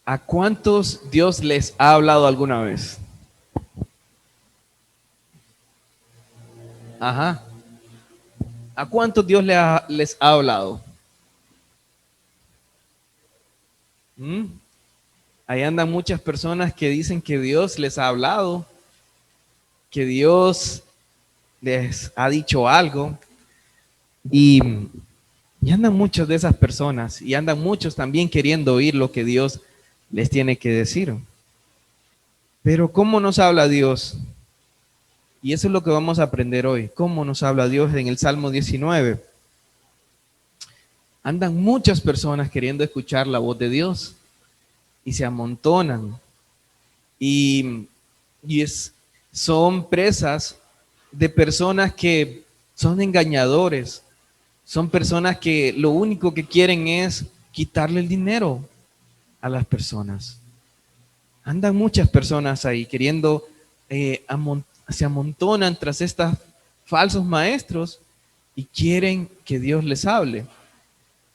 ¿A cuántos Dios les ha hablado alguna vez? Ajá. ¿A cuántos Dios les ha hablado? ¿Mm? Ahí andan muchas personas que dicen que Dios les ha hablado, que Dios les ha dicho algo y, y andan muchas de esas personas y andan muchos también queriendo oír lo que Dios les tiene que decir. Pero ¿cómo nos habla Dios? Y eso es lo que vamos a aprender hoy. ¿Cómo nos habla Dios en el Salmo 19? Andan muchas personas queriendo escuchar la voz de Dios y se amontonan y, son presas de personas que son engañadores, son personas que lo único que quieren es quitarle el dinero a las personas. Andan muchas personas ahí queriendo, se amontonan tras estos falsos maestros y quieren que Dios les hable.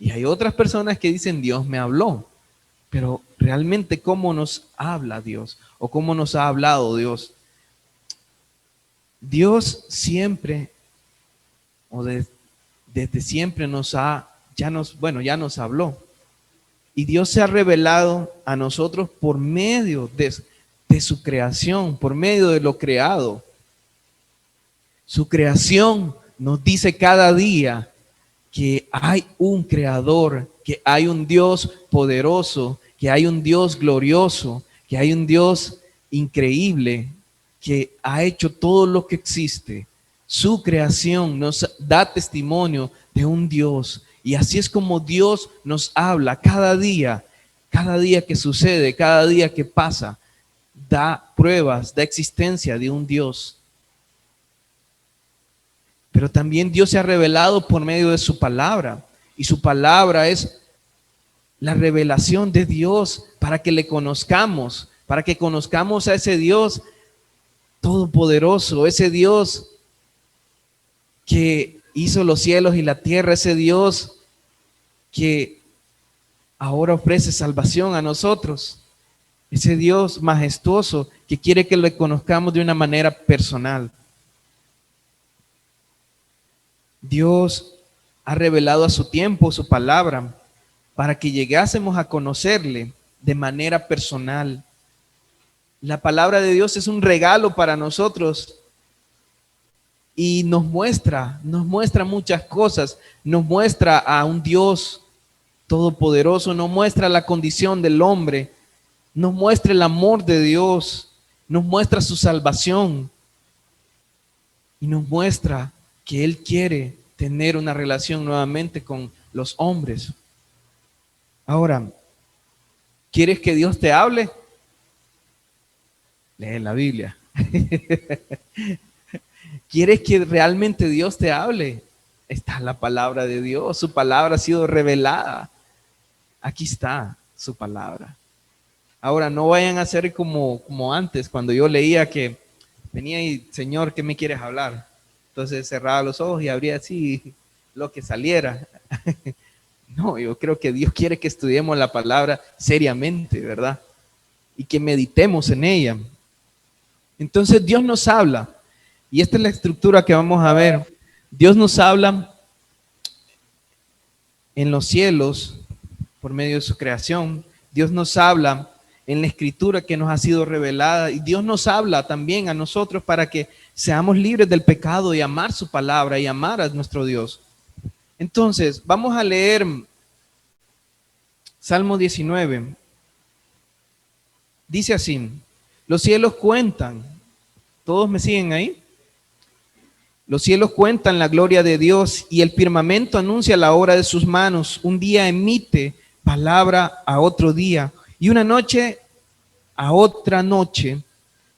Y hay otras personas que dicen, Dios me habló, pero realmente ¿cómo nos habla Dios? ¿O cómo nos ha hablado Dios? Dios siempre, desde siempre ya nos habló. Y Dios se ha revelado a nosotros por medio de su creación, por medio de lo creado. Su creación nos dice cada día que hay un creador, que hay un Dios poderoso, que hay un Dios glorioso, que hay un Dios increíble, que ha hecho todo lo que existe. Su creación nos da testimonio de un Dios. Y así es como Dios nos habla cada día que sucede, cada día que pasa, da pruebas, da existencia de un Dios. Pero también Dios se ha revelado por medio de su palabra. Y su palabra es la revelación de Dios para que le conozcamos, para que conozcamos a ese Dios todopoderoso, ese Dios que hizo los cielos y la tierra, ese Dios que ahora ofrece salvación a nosotros, ese Dios majestuoso que quiere que le conozcamos de una manera personal. Dios ha revelado a su tiempo su palabra para que llegásemos a conocerle de manera personal. La palabra de Dios es un regalo para nosotros y nos muestra muchas cosas, nos muestra a un Dios todopoderoso, nos muestra la condición del hombre, nos muestra el amor de Dios, nos muestra su salvación y nos muestra que Él quiere tener una relación nuevamente con los hombres. Ahora, ¿quieres que Dios te hable? Lee la Biblia. ¿Quieres que realmente Dios te hable? Está la palabra de Dios, su palabra ha sido revelada. Aquí está su palabra. Ahora, no vayan a ser como antes, cuando yo leía que venía y, Señor, ¿qué me quieres hablar? Entonces cerraba los ojos y abría así lo que saliera. No, yo creo que Dios quiere que estudiemos la palabra seriamente, ¿verdad? Y que meditemos en ella. Entonces Dios nos habla, y esta es la estructura que vamos a ver. Dios nos habla en los cielos por medio de su creación. Dios nos habla en la escritura que nos ha sido revelada, y Dios nos habla también a nosotros para que seamos libres del pecado y amar su palabra y amar a nuestro Dios. Entonces, vamos a leer Salmo 19. Dice así: los cielos cuentan, ¿todos me siguen ahí? Los cielos cuentan la gloria de Dios y el firmamento anuncia la obra de sus manos. Un día emite palabra a otro día y una noche a otra noche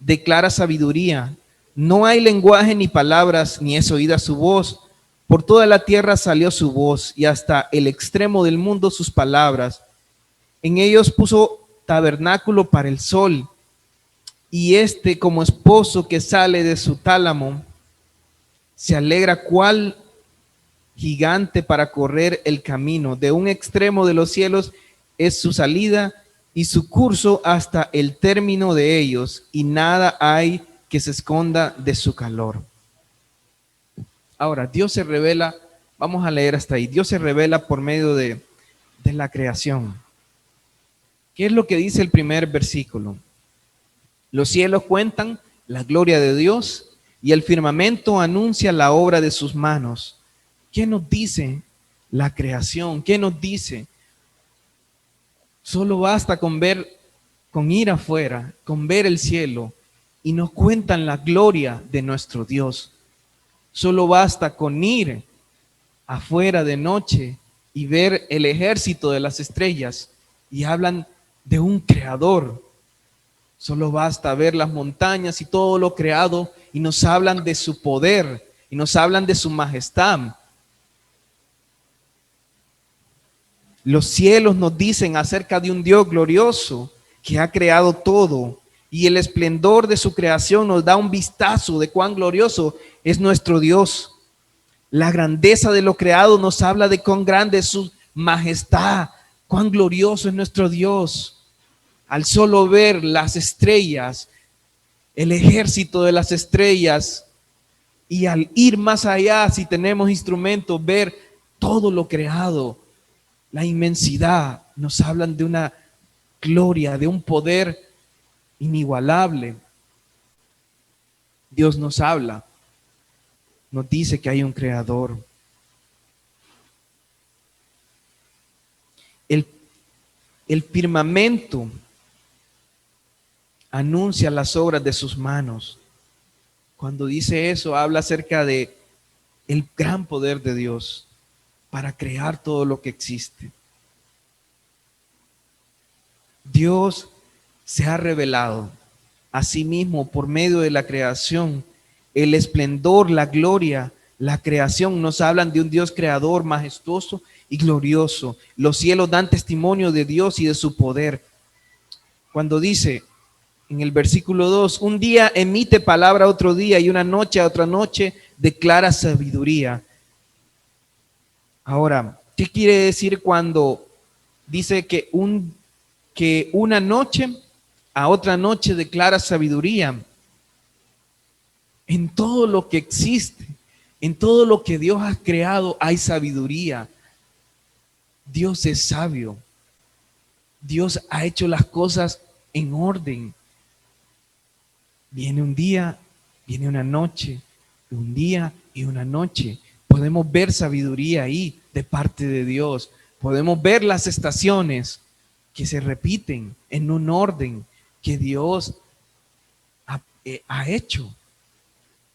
declara sabiduría. No hay lenguaje ni palabras, ni es oída su voz. Por toda la tierra salió su voz y hasta el extremo del mundo sus palabras. En ellos puso tabernáculo para el sol, y este, como esposo que sale de su tálamo, se alegra cual gigante para correr el camino. De un extremo de los cielos es su salida y su curso hasta el término de ellos, y nada hay que se esconda de su calor. Ahora, Dios se revela, vamos a leer hasta ahí, Dios se revela por medio de la creación. ¿Qué es lo que dice el primer versículo? Los cielos cuentan la gloria de Dios y el firmamento anuncia la obra de sus manos. ¿Qué nos dice la creación? ¿Qué nos dice? Solo basta con ver, con ir afuera, con ver el cielo y nos cuentan la gloria de nuestro Dios. Solo basta con ir afuera de noche y ver el ejército de las estrellas y hablan de un creador. Solo basta ver las montañas y todo lo creado y nos hablan de su poder y nos hablan de su majestad. Los cielos nos dicen acerca de un Dios glorioso que ha creado todo, y el esplendor de su creación nos da un vistazo de cuán glorioso es nuestro Dios. La grandeza de lo creado nos habla de cuán grande es su majestad, cuán glorioso es nuestro Dios. Al solo ver las estrellas, el ejército de las estrellas, y al ir más allá, si tenemos instrumentos, ver todo lo creado, la inmensidad, nos hablan de una gloria, de un poder inigualable. Dios nos habla, nos dice que hay un creador. El firmamento anuncia las obras de sus manos. Cuando dice eso, habla acerca de el gran poder de Dios para crear todo lo que existe. Dios se ha revelado a sí mismo por medio de la creación. El esplendor, la gloria, la creación nos hablan de un Dios creador majestuoso y glorioso. Los cielos dan testimonio de Dios y de su poder. Cuando dice en el versículo 2, un día emite palabra a otro día y una noche a otra noche declara sabiduría. Ahora, ¿qué quiere decir cuando dice que una noche a otra noche declara sabiduría? En todo lo que existe, en todo lo que Dios ha creado hay sabiduría. Dios es sabio. Dios ha hecho las cosas en orden. Viene un día, viene una noche, un día y una noche. Podemos ver sabiduría ahí de parte de Dios. Podemos ver las estaciones que se repiten en un orden que Dios ha hecho.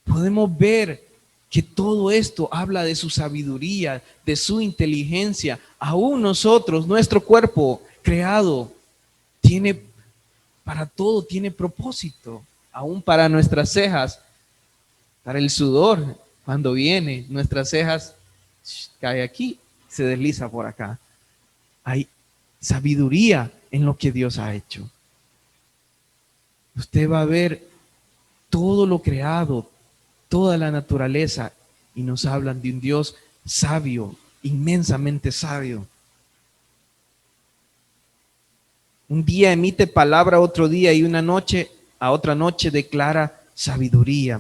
Podemos ver que todo esto habla de su sabiduría, de su inteligencia. Aún nosotros, nuestro cuerpo creado, tiene para todo, tiene propósito. Aún para nuestras cejas, para el sudor, cuando viene, nuestras cejas cae aquí, se desliza por acá. Hay sabiduría en lo que Dios ha hecho. Usted va a ver todo lo creado, toda la naturaleza, y nos hablan de un Dios sabio, inmensamente sabio. Un día emite palabra a otro día y una noche a otra noche declara sabiduría.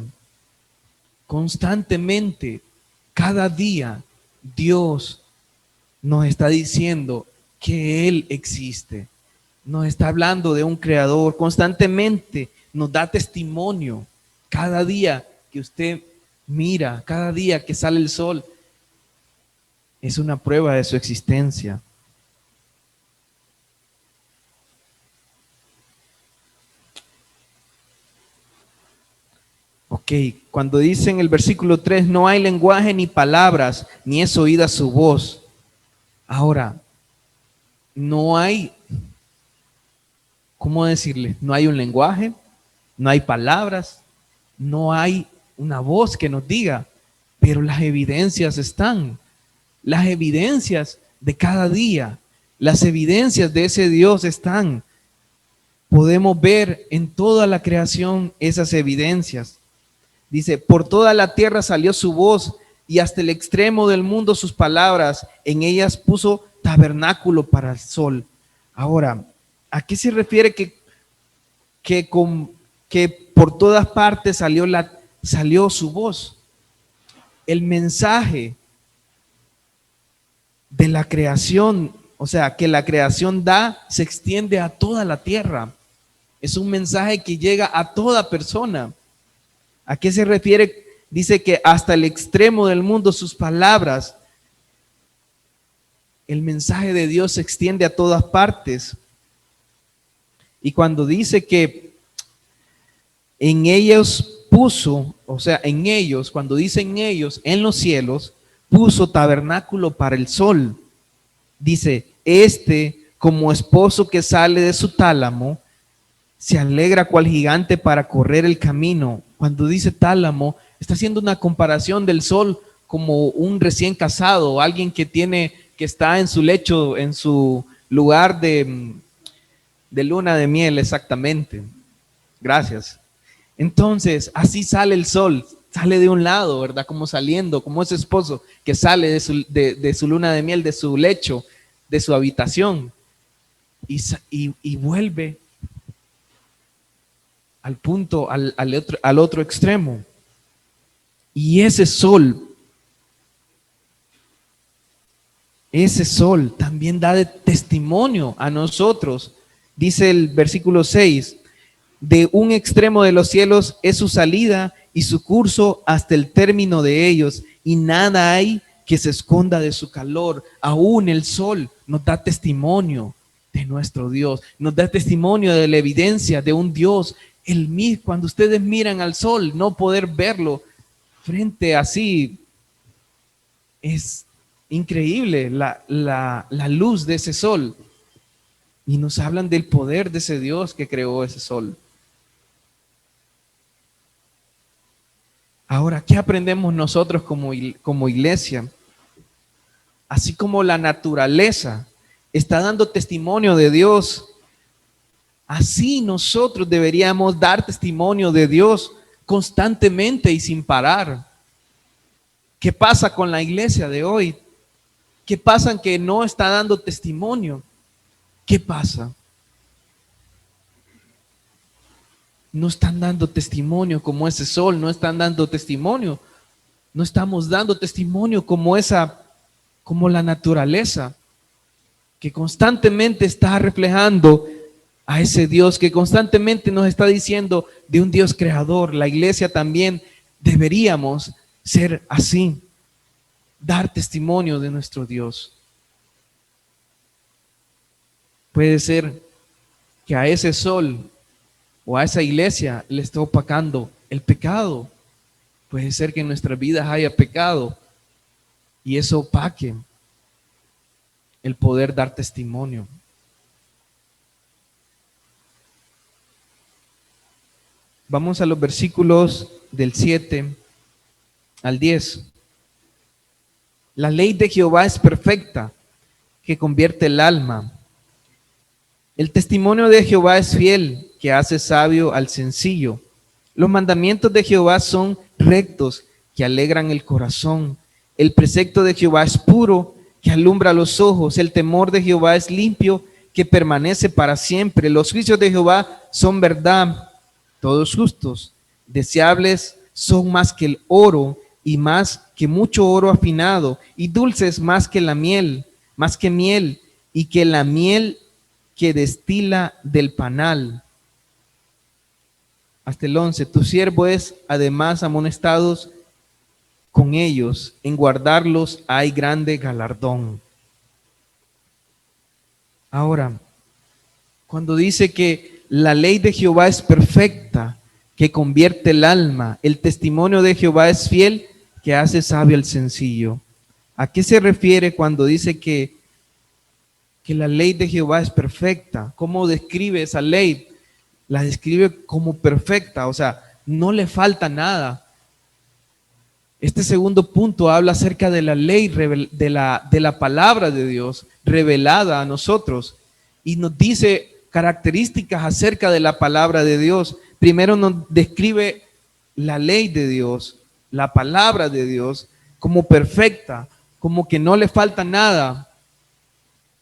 Constantemente, cada día, Dios nos está diciendo que Él existe. Nos está hablando de un creador. Constantemente nos da testimonio. Cada día que usted mira, cada día que sale el sol, es una prueba de su existencia. Ok, cuando dice en el versículo 3, no hay lenguaje ni palabras, ni es oída su voz. Ahora, no hay, ¿cómo decirle? No hay un lenguaje, no hay palabras, no hay una voz que nos diga, pero las evidencias están. Las evidencias de cada día, las evidencias de ese Dios están. Podemos ver en toda la creación esas evidencias. Dice, por toda la tierra salió su voz y hasta el extremo del mundo sus palabras. En ellas puso tabernáculo para el sol. Ahora, ¿A qué se refiere que por todas partes salió su voz? El mensaje de la creación, o sea, que la creación da, se extiende a toda la tierra. Es un mensaje que llega a toda persona. ¿A qué se refiere? Dice que hasta el extremo del mundo sus palabras. El mensaje de Dios se extiende a todas partes. Y cuando dice que en ellos puso, o sea, en ellos, cuando dice en ellos, en los cielos, puso tabernáculo para el sol. Dice, como esposo que sale de su tálamo, se alegra cual gigante para correr el camino. Cuando dice tálamo, está haciendo una comparación del sol como un recién casado, alguien que está en su lecho, en su lugar de luna de miel, exactamente. Gracias. Entonces, así sale el sol, sale de un lado, ¿verdad? Como saliendo, como ese esposo que sale de su luna de miel, de su lecho, de su habitación, y vuelve al punto, al otro extremo. Y ese sol también da de testimonio a nosotros. Dice el versículo 6, de un extremo de los cielos es su salida y su curso hasta el término de ellos, y nada hay que se esconda de su calor. Aún el sol nos da testimonio de nuestro Dios, nos da testimonio de la evidencia de un Dios. Cuando ustedes miran al sol, no poder verlo frente así, es increíble la luz de ese sol. Y nos hablan del poder de ese Dios que creó ese sol. Ahora, ¿qué aprendemos nosotros como iglesia? Así como la naturaleza está dando testimonio de Dios, así nosotros deberíamos dar testimonio de Dios constantemente y sin parar. ¿Qué pasa con la iglesia de hoy? ¿Qué pasa en que no está dando testimonio? ¿Qué pasa? No están dando testimonio como ese sol, no están dando testimonio. No estamos dando testimonio como la naturaleza, que constantemente está reflejando a ese Dios, que constantemente nos está diciendo de un Dios creador. La iglesia también deberíamos ser así, dar testimonio de nuestro Dios. Puede ser que a ese sol o a esa iglesia le esté opacando el pecado. Puede ser que en nuestras vidas haya pecado y eso opaque el poder dar testimonio. Vamos a los versículos del 7 al 10. La ley de Jehová es perfecta, que convierte el alma. El testimonio de Jehová es fiel, que hace sabio al sencillo. Los mandamientos de Jehová son rectos, que alegran el corazón. El precepto de Jehová es puro, que alumbra los ojos. El temor de Jehová es limpio, que permanece para siempre. Los juicios de Jehová son verdad, todos justos. Deseables son más que el oro, y más que mucho oro afinado, y dulces más que la miel, más que miel, y que la miel que destila del panal. Hasta el 11, tu siervo es además amonestados con ellos, en guardarlos hay grande galardón. Ahora, cuando dice que la ley de Jehová es perfecta, que convierte el alma, el testimonio de Jehová es fiel, que hace sabio al sencillo. ¿A qué se refiere cuando dice que la ley de Jehová es perfecta? ¿Cómo describe esa ley? La describe como perfecta, o sea, no le falta nada. Este segundo punto habla acerca de la ley, de la palabra de Dios revelada a nosotros, y nos dice características acerca de la palabra de Dios. Primero nos describe la ley de Dios, la palabra de Dios, como perfecta, como que no le falta nada.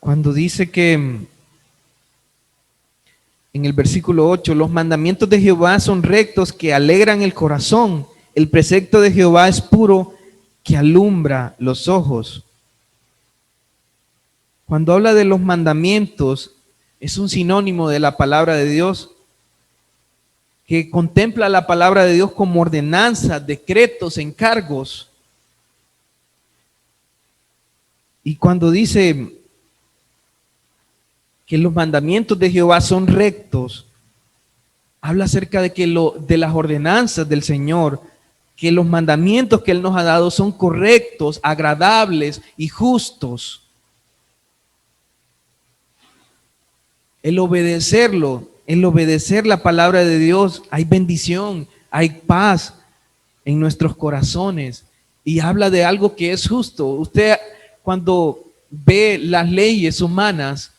Cuando dice que en el versículo 8, los mandamientos de Jehová son rectos que alegran el corazón. El precepto de Jehová es puro que alumbra los ojos. Cuando habla de los mandamientos, es un sinónimo de la palabra de Dios, que contempla la palabra de Dios como ordenanzas, decretos, encargos. Y cuando dice que los mandamientos de Jehová son rectos, habla acerca de que de las ordenanzas del Señor, que los mandamientos que Él nos ha dado son correctos, agradables y justos. El obedecerlo, el obedecer la palabra de Dios, hay bendición, hay paz en nuestros corazones. Y habla de algo que es justo. Usted cuando ve las leyes humanas,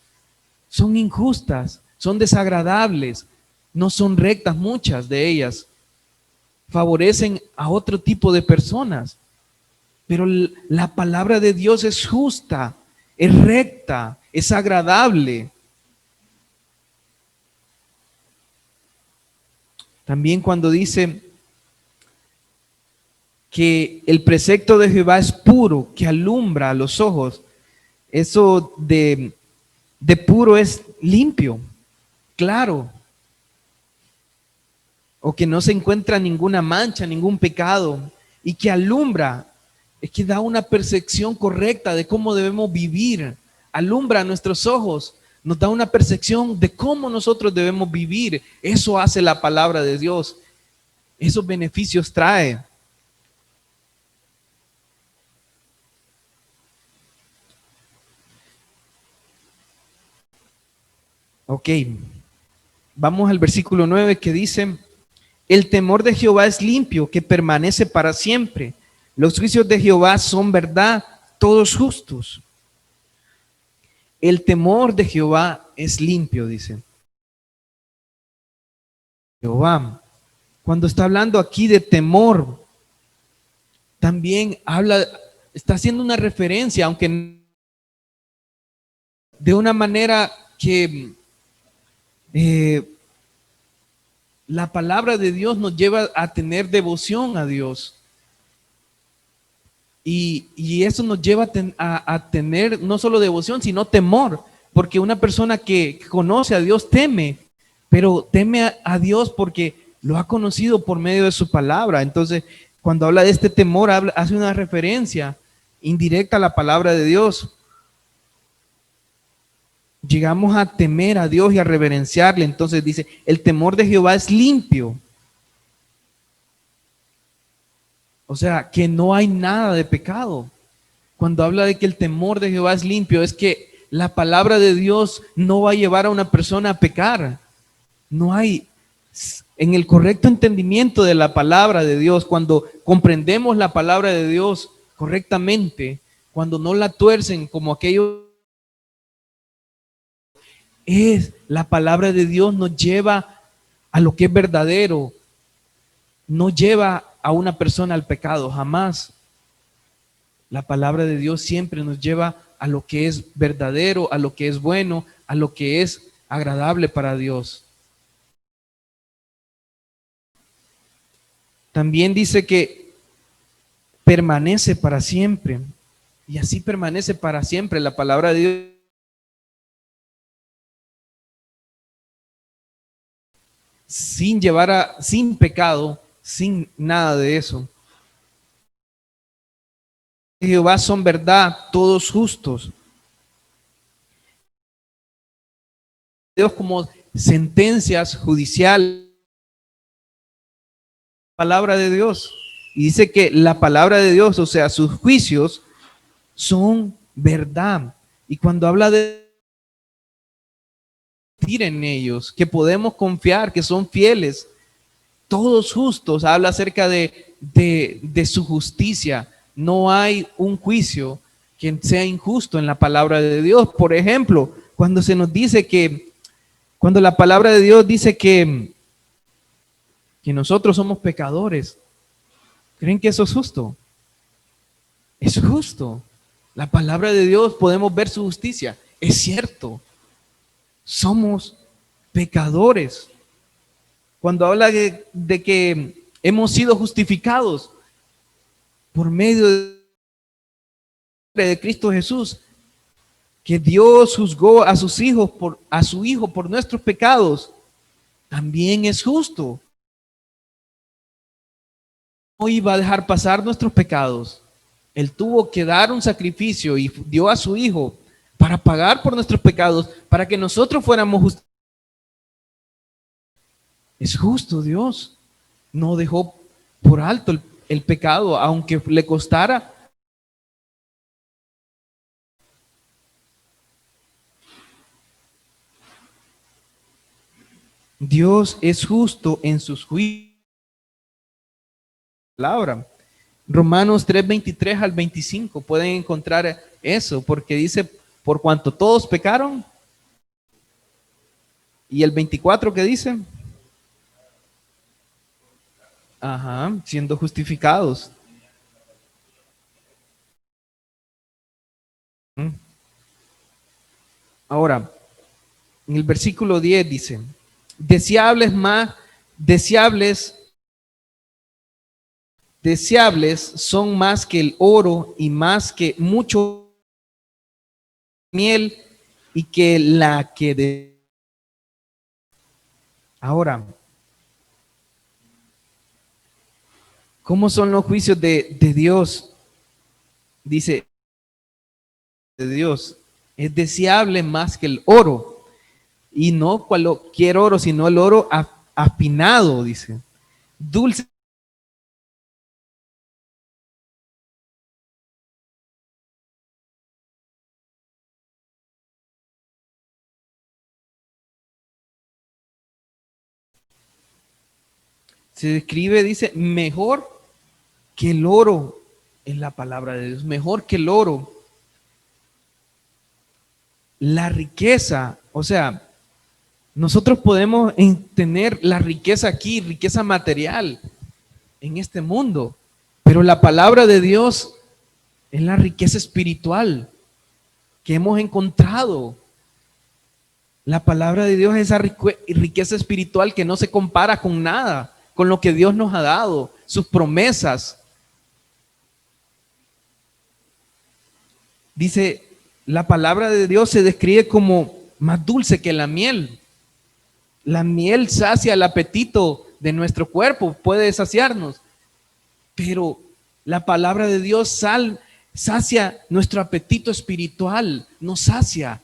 son injustas, son desagradables, no son rectas, muchas de ellas favorecen a otro tipo de personas. Pero la palabra de Dios es justa, es recta, es agradable. También cuando dice que el precepto de Jehová es puro, que alumbra a los ojos, eso de puro es limpio, claro, o que no se encuentra ninguna mancha, ningún pecado, y que alumbra, es que da una percepción correcta de cómo debemos vivir, alumbra nuestros ojos, nos da una percepción de cómo nosotros debemos vivir. Eso hace la palabra de Dios, esos beneficios trae. Ok, vamos al versículo 9 que dice: el temor de Jehová es limpio, que permanece para siempre. Los juicios de Jehová son verdad, todos justos. El temor de Jehová es limpio, dice Jehová. Cuando está hablando aquí de temor, también está haciendo una referencia, aunque de una manera que la palabra de Dios nos lleva a tener devoción a Dios. Y eso nos lleva a tener no solo devoción, sino temor. Porque una persona que conoce a Dios teme, pero teme a Dios porque lo ha conocido por medio de su palabra. Entonces, cuando habla de este temor, hace una referencia indirecta a la palabra de Dios. Llegamos a temer a Dios y a reverenciarle. Entonces dice, el temor de Jehová es limpio. O sea, que no hay nada de pecado. Cuando habla de que el temor de Jehová es limpio, es que la palabra de Dios no va a llevar a una persona a pecar. No hay, en el correcto entendimiento de la palabra de Dios, cuando comprendemos la palabra de Dios correctamente, cuando no la tuercen como aquello, es la palabra de Dios nos lleva a lo que es verdadero, no lleva a una persona al pecado, jamás. La palabra de Dios siempre nos lleva a lo que es verdadero, a lo que es bueno, a lo que es agradable para Dios. También dice que permanece para siempre, y así permanece para siempre la palabra de Dios. Sin pecado, sin nada de eso. Jehová son verdad, todos justos. Dios como sentencias judiciales, palabra de Dios. Y dice que la palabra de Dios, o sea, sus juicios son verdad. Y cuando habla de en ellos, que podemos confiar, que son fieles, todos justos, habla acerca de su justicia. No hay un juicio que sea injusto en la palabra de Dios. Por ejemplo, cuando se nos dice cuando la palabra de Dios dice que nosotros somos pecadores, ¿creen que eso es justo? Es justo. La palabra de Dios, podemos ver su justicia. es cierto, somos pecadores. Cuando habla de que hemos sido justificados por medio de Cristo Jesús, que Dios juzgó a sus hijos a su hijo por nuestros pecados, también es justo. No iba a dejar pasar nuestros pecados. Él tuvo que dar un sacrificio y dio a su hijo para pagar por nuestros pecados, para que nosotros fuéramos justos. Es justo Dios. No dejó por alto el pecado, aunque le costara. Dios es justo en sus juicios. Palabra. Romanos 3:23 al 25 pueden encontrar eso, porque dice, por cuanto todos pecaron. Y el 24 que dice, ajá, siendo justificados. Ahora, en el versículo 10 dice, deseables son más que el oro y más que mucho miel y que la que de... Ahora, ¿cómo son los juicios de Dios? Dice, de Dios, es deseable más que el oro. Y no cualquier oro, sino el oro afinado, dice. Dulce. Se describe, dice, mejor que el oro en la palabra de Dios, mejor que el oro. La riqueza, o sea, nosotros podemos tener la riqueza aquí, riqueza material en este mundo, pero la palabra de Dios es la riqueza espiritual que hemos encontrado. La palabra de Dios es esa riqueza espiritual que no se compara con nada, con lo que Dios nos ha dado, sus promesas. Dice, la palabra de Dios se describe como más dulce que la miel. La miel sacia el apetito de nuestro cuerpo, puede saciarnos, pero la palabra de Dios sacia nuestro apetito espiritual, nos sacia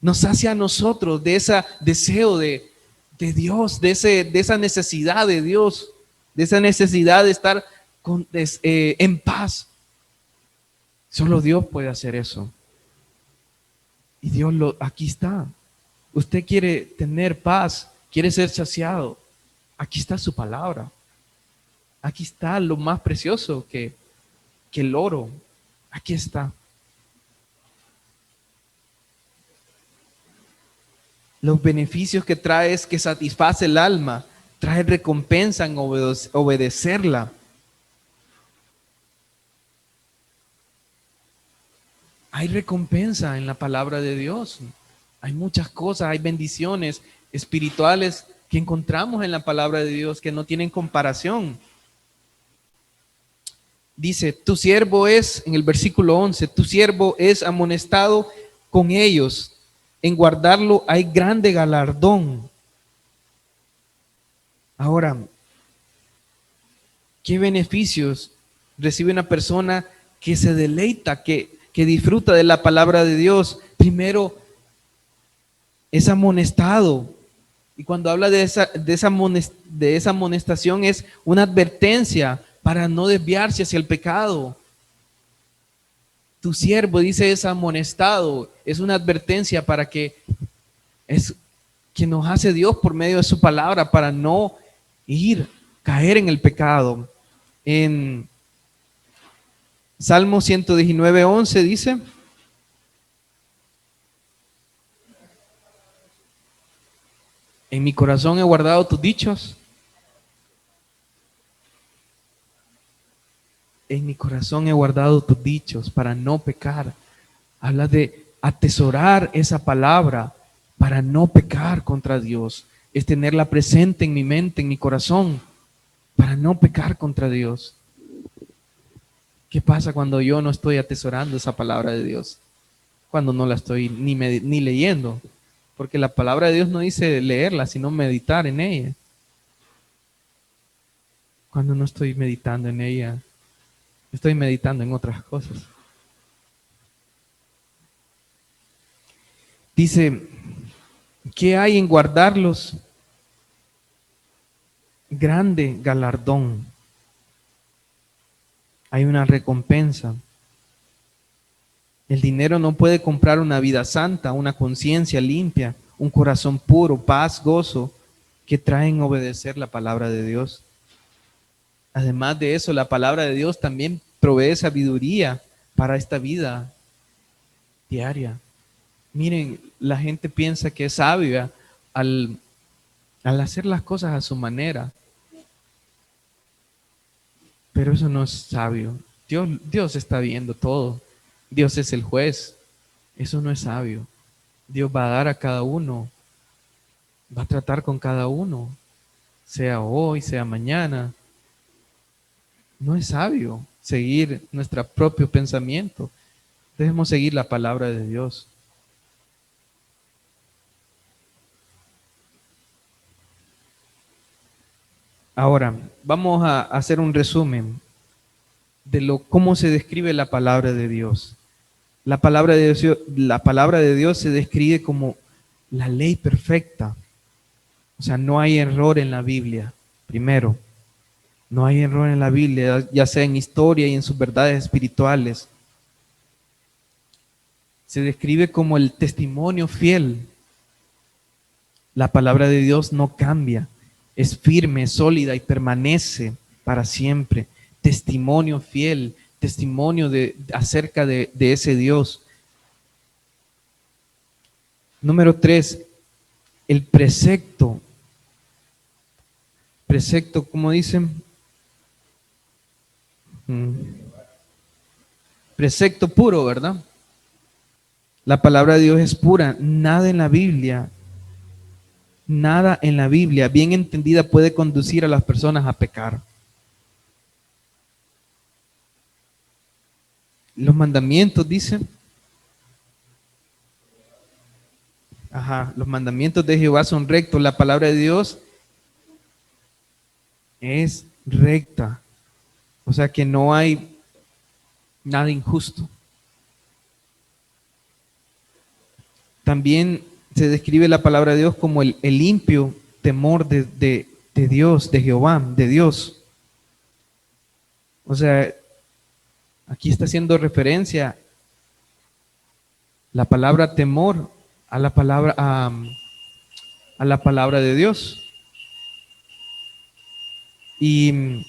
a nosotros de ese deseo de Dios, de esa necesidad de Dios, de esa necesidad de estar en paz. Solo Dios puede hacer eso. Y Dios aquí está. Usted quiere tener paz, quiere ser saciado. Aquí está su palabra. Aquí está lo más precioso que el oro. Aquí está. Los beneficios que trae es que satisface el alma, trae recompensa en obedecerla. Hay recompensa en la palabra de Dios. Hay muchas cosas, hay bendiciones espirituales que encontramos en la palabra de Dios que no tienen comparación. Dice, tu siervo es, en el versículo 11, tu siervo es amonestado con ellos. En guardarlo hay grande galardón. Ahora, ¿qué beneficios recibe una persona que se deleita, que disfruta de la palabra de Dios? Primero, es amonestado. Y cuando habla de esa amonestación es una advertencia para no desviarse hacia el pecado. Tu siervo, dice, es amonestado. Es una advertencia para que nos hace Dios por medio de su palabra para no caer en el pecado. En Salmo 119:11 dice: en mi corazón he guardado tus dichos. En mi corazón he guardado tus dichos para no pecar. Habla de atesorar esa palabra para no pecar contra Dios. Es tenerla presente en mi mente, en mi corazón, para no pecar contra Dios. ¿Qué pasa cuando yo no estoy atesorando esa palabra de Dios? Cuando no la estoy ni leyendo. Porque la palabra de Dios no dice leerla, sino meditar en ella. Cuando no estoy meditando en ella, estoy meditando en otras cosas. Dice, ¿qué hay en guardarlos? Grande galardón. Hay una recompensa. El dinero no puede comprar una vida santa, una conciencia limpia, un corazón puro, paz, gozo, que traen obedecer la palabra de Dios. Además de eso, la palabra de Dios también provee sabiduría para esta vida diaria. Miren, la gente piensa que es sabia al hacer las cosas a su manera, pero eso no es sabio. Dios está viendo todo. Dios es el juez. Eso no es sabio. Dios va a dar a cada uno, va a tratar con cada uno, sea hoy, sea mañana. No es sabio seguir nuestro propio pensamiento. Debemos seguir la palabra de Dios. Ahora, vamos a hacer un resumen de cómo se describe la palabra de Dios. La palabra de Dios se describe como la ley perfecta. O sea, no hay error en la Biblia. Primero, no hay error en la Biblia, ya sea en historia y en sus verdades espirituales. Se describe como el testimonio fiel. La palabra de Dios no cambia, es firme, sólida y permanece para siempre. Testimonio fiel, testimonio acerca de ese Dios. Número 3, el precepto. Precepto, ¿cómo dicen? Precepto puro, ¿verdad? La palabra de Dios es pura. Nada en la Biblia, bien entendida, puede conducir a las personas a pecar. Los mandamientos dicen, los mandamientos de Jehová son rectos. La palabra de Dios es recta. O sea que no hay nada injusto. También se describe la palabra de Dios como el limpio temor de Dios, de Jehová, de Dios. O sea, aquí está haciendo referencia la palabra temor a la palabra de Dios. Y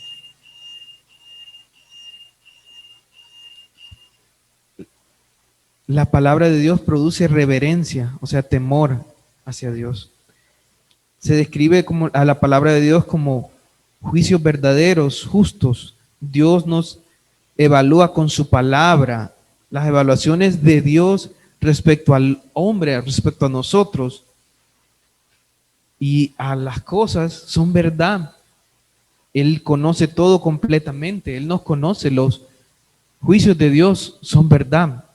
la palabra de Dios produce reverencia, o sea, temor hacia Dios. Se describe como a la palabra de Dios como juicios verdaderos, justos. Dios nos evalúa con su palabra. Las evaluaciones de Dios respecto al hombre, respecto a nosotros y a las cosas son verdad. Él conoce todo completamente. Él nos conoce. Los juicios de Dios son verdad.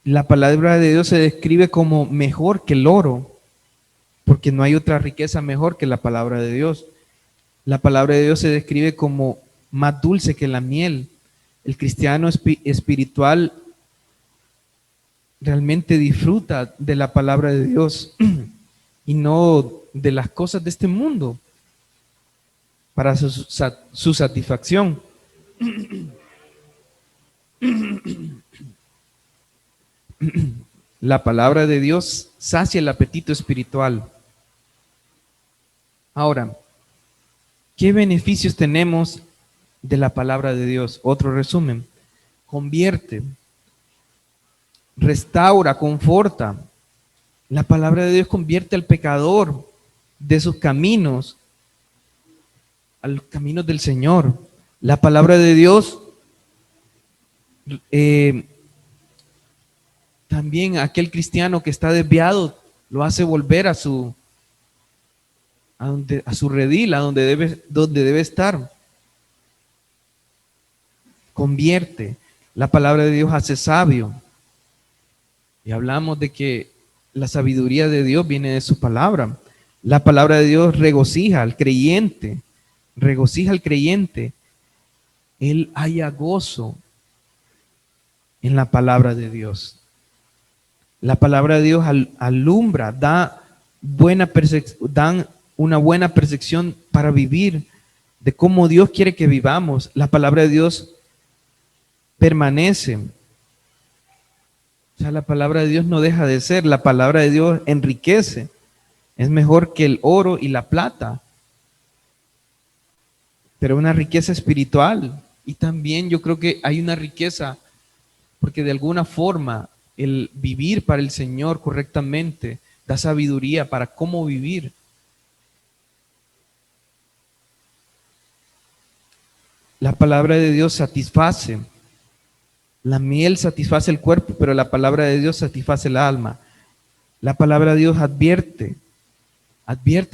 La palabra de Dios se describe como mejor que el oro, porque no hay otra riqueza mejor que la palabra de Dios. La palabra de Dios se describe como más dulce que la miel. El cristiano espiritual realmente disfruta de la palabra de Dios y no de las cosas de este mundo para su satisfacción. La palabra de Dios sacia el apetito espiritual. Ahora, ¿qué beneficios tenemos de la palabra de Dios? Otro resumen: convierte, restaura, conforta. La palabra de Dios convierte al pecador de sus caminos a los caminos del Señor. La palabra de Dios también aquel cristiano que está desviado lo hace volver a su redil, a donde debe estar. Convierte. La palabra de Dios hace sabio. Y hablamos de que la sabiduría de Dios viene de su palabra. La palabra de Dios regocija al creyente. Regocija al creyente. Él haya gozo en la palabra de Dios. La palabra de Dios alumbra, da una buena percepción para vivir, de cómo Dios quiere que vivamos. La palabra de Dios permanece. O sea, la palabra de Dios no deja de ser. La palabra de Dios enriquece. Es mejor que el oro y la plata. Pero una riqueza espiritual. Y también yo creo que hay una riqueza, porque de alguna forma el vivir para el Señor correctamente da sabiduría para cómo vivir. La palabra de Dios satisface. La miel satisface el cuerpo, pero la palabra de Dios satisface el alma. La palabra de Dios advierte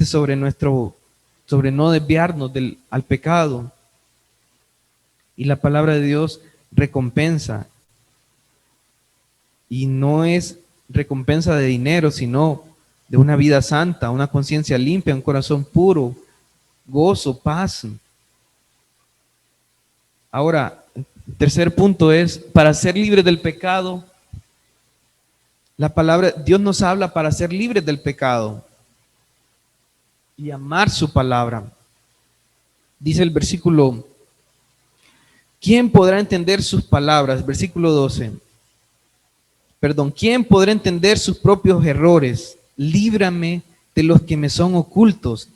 sobre no desviarnos al pecado. Y la palabra de Dios recompensa. Y no es recompensa de dinero, sino de una vida santa, una conciencia limpia, un corazón puro, gozo, paz. Ahora, el tercer punto es, para ser libres del pecado, Dios nos habla para ser libres del pecado y amar su palabra. Dice el versículo, ¿quién podrá entender sus palabras? Versículo 12. ¿Quién podrá entender sus propios errores? Líbrame de los que me son ocultos.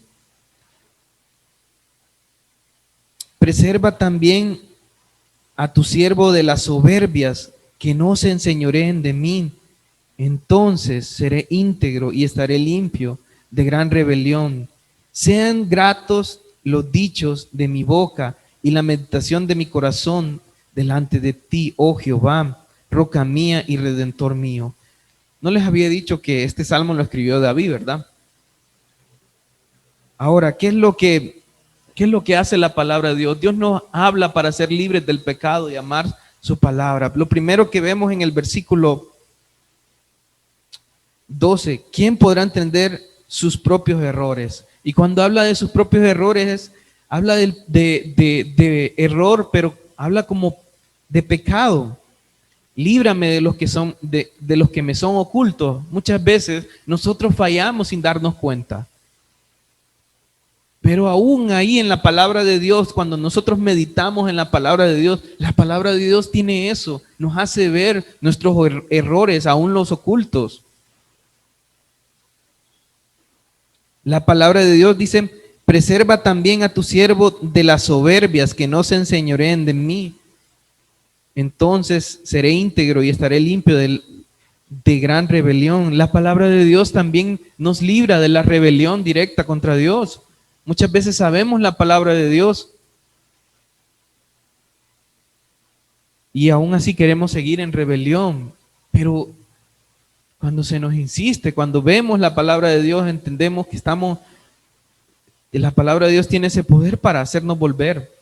Preserva también a tu siervo de las soberbias, que no se enseñoreen de mí. Entonces seré íntegro y estaré limpio de gran rebelión. Sean gratos los dichos de mi boca y la meditación de mi corazón delante de ti, oh Jehová, roca mía y redentor mío. No les había dicho que este salmo lo escribió David, ¿verdad? Ahora, ¿qué es lo que hace la palabra de Dios? Dios nos habla para ser libres del pecado y amar su palabra. Lo primero que vemos en el versículo 12, ¿quién podrá entender sus propios errores? Y cuando habla de sus propios errores, habla de error, pero habla como de pecado. Líbrame de los que me son ocultos. Muchas veces nosotros fallamos sin darnos cuenta. Pero aún ahí en la palabra de Dios, cuando nosotros meditamos en la palabra de Dios tiene eso, nos hace ver nuestros errores, aún los ocultos. La palabra de Dios dice, preserva también a tu siervo de las soberbias, que no se enseñoreen de mí. Entonces seré íntegro y estaré limpio de gran rebelión. La palabra de Dios también nos libra de la rebelión directa contra Dios. Muchas veces sabemos la palabra de Dios y aún así queremos seguir en rebelión. Pero cuando se nos insiste, cuando vemos la palabra de Dios, entendemos que la palabra de Dios tiene ese poder para hacernos volver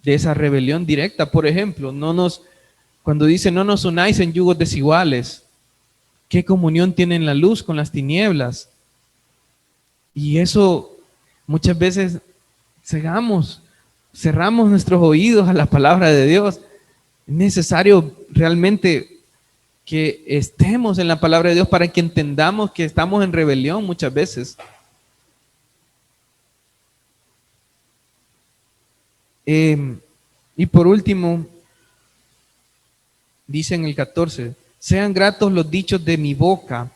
de esa rebelión directa. Por ejemplo, cuando dice no nos unáis en yugos desiguales, ¿qué comunión tiene la luz con las tinieblas? Y eso muchas veces cerramos nuestros oídos a la palabra de Dios. Es necesario realmente que estemos en la palabra de Dios para que entendamos que estamos en rebelión muchas veces. Y por último, dice en el 14, sean gratos los dichos de mi boca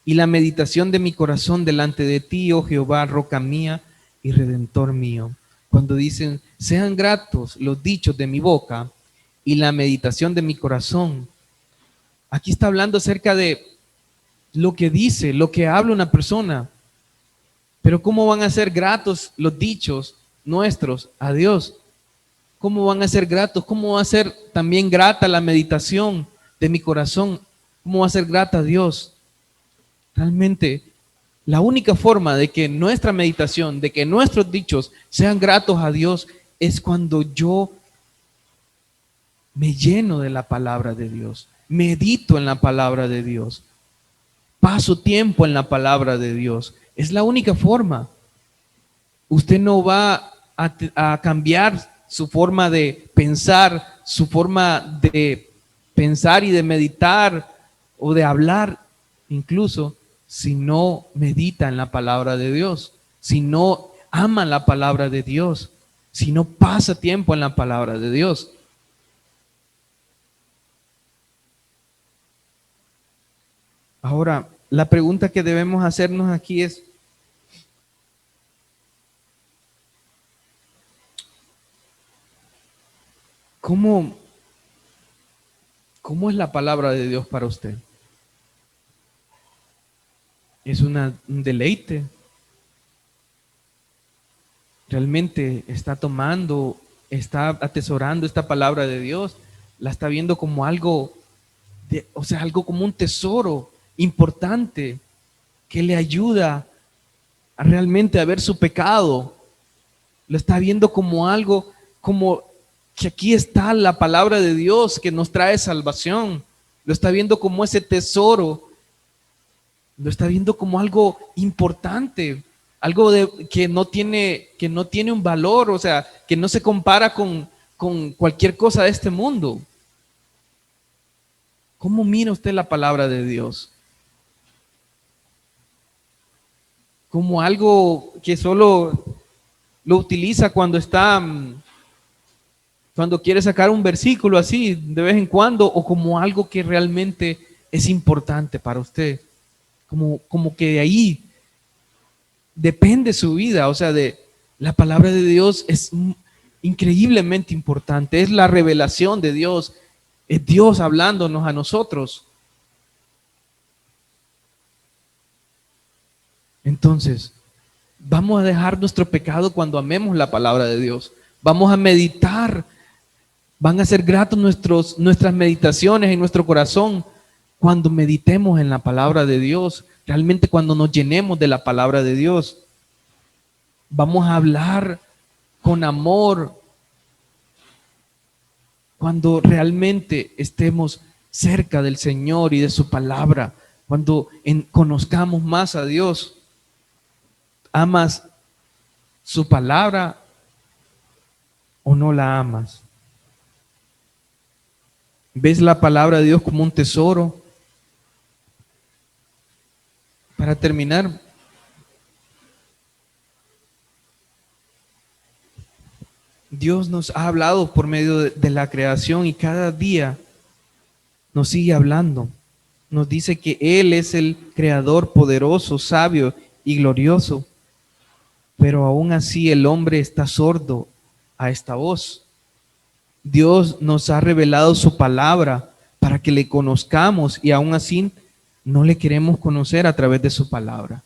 y la meditación de mi corazón delante de ti, oh Jehová, roca mía y redentor mío. Cuando dicen, sean gratos los dichos de mi boca y la meditación de mi corazón, aquí está hablando acerca de lo que dice, lo que habla una persona. Pero ¿cómo van a ser gratos los dichos nuestros a Dios? ¿Cómo van a ser gratos? ¿Cómo va a ser también grata la meditación de mi corazón, ¿cómo va a ser grata a Dios? Realmente, la única forma de que nuestra meditación, de que nuestros dichos sean gratos a Dios, es cuando yo me lleno de la palabra de Dios, medito en la palabra de Dios, paso tiempo en la palabra de Dios. Es la única forma. Usted no va a cambiar su forma de pensar, su forma de pensar y de meditar o de hablar, incluso si no medita en la palabra de Dios, si no ama la palabra de Dios, si no pasa tiempo en la palabra de Dios. Ahora, la pregunta que debemos hacernos aquí es, ¿cómo, cómo es la palabra de Dios para usted? ¿Es un deleite? ¿Realmente está tomando, está atesorando esta palabra de Dios? ¿La está viendo como algo, o sea, algo como un tesoro importante que le ayuda a realmente a ver su pecado? ¿Lo está viendo como algo, como que aquí está la palabra de Dios que nos trae salvación? ¿Lo está viendo como ese tesoro? ¿Lo está viendo como algo importante? Algo que no tiene un valor, o sea, que no se compara con cualquier cosa de este mundo. ¿Cómo mira usted la palabra de Dios? ¿Como algo que solo lo utiliza cuando está, cuando quiere sacar un versículo así de vez en cuando, o como algo que realmente es importante para usted? Como que de ahí depende su vida, o sea, de la palabra de Dios es increíblemente importante, es la revelación de Dios, es Dios hablándonos a nosotros. Entonces, vamos a dejar nuestro pecado cuando amemos la palabra de Dios. Vamos a meditar, van a ser gratos nuestras meditaciones en nuestro corazón cuando meditemos en la palabra de Dios, realmente cuando nos llenemos de la palabra de Dios. Vamos a hablar con amor cuando realmente estemos cerca del Señor y de su palabra, cuando conozcamos más a Dios. ¿Amas su palabra o no la amas? ¿Ves la palabra de Dios como un tesoro? Para terminar, Dios nos ha hablado por medio de la creación y cada día nos sigue hablando. Nos dice que Él es el creador poderoso, sabio y glorioso, pero aún así el hombre está sordo a esta voz. Dios nos ha revelado su palabra para que le conozcamos y aún así no le queremos conocer a través de su palabra.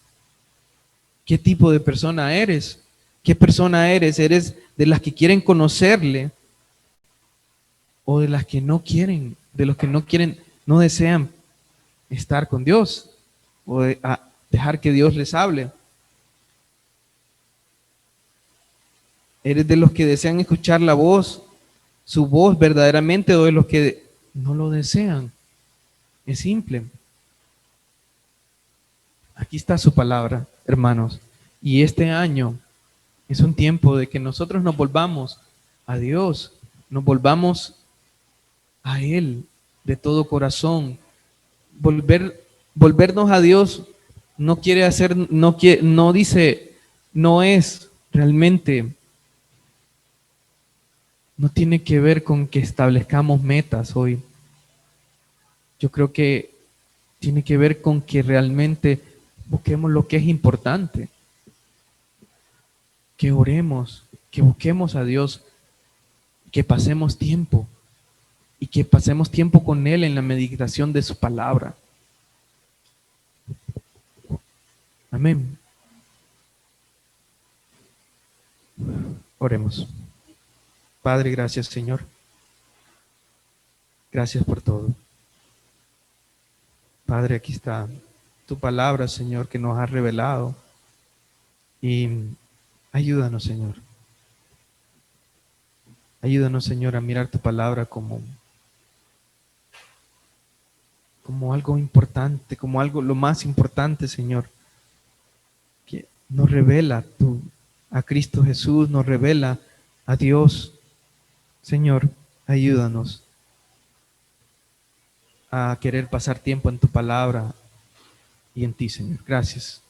¿Qué tipo de persona eres? ¿Qué persona eres? ¿Eres de las que quieren conocerle o de las que no quieren, de los que no quieren, no desean estar con Dios o dejar que Dios les hable? ¿Eres de los que desean escuchar la voz, su voz verdaderamente, o de los que no lo desean? Es simple. Aquí está su palabra, hermanos. Y este año es un tiempo de que nosotros nos volvamos a Dios, nos volvamos a Él de todo corazón. Volvernos a Dios no quiere hacer, no dice, no es realmente, no tiene que ver con que establezcamos metas hoy. Yo creo que tiene que ver con que realmente busquemos lo que es importante, que oremos, que busquemos a Dios, que pasemos tiempo y que pasemos tiempo con Él en la meditación de su palabra. Amén. Oremos. Padre, gracias, Señor. Gracias por todo. Padre, aquí está tu palabra, Señor, que nos has revelado. Y ayúdanos, Señor. Ayúdanos, Señor, a mirar tu palabra como algo importante, como algo lo más importante, Señor, que nos revela a Cristo Jesús, nos revela a Dios. Señor, ayúdanos a querer pasar tiempo en tu palabra y en ti, Señor. Gracias.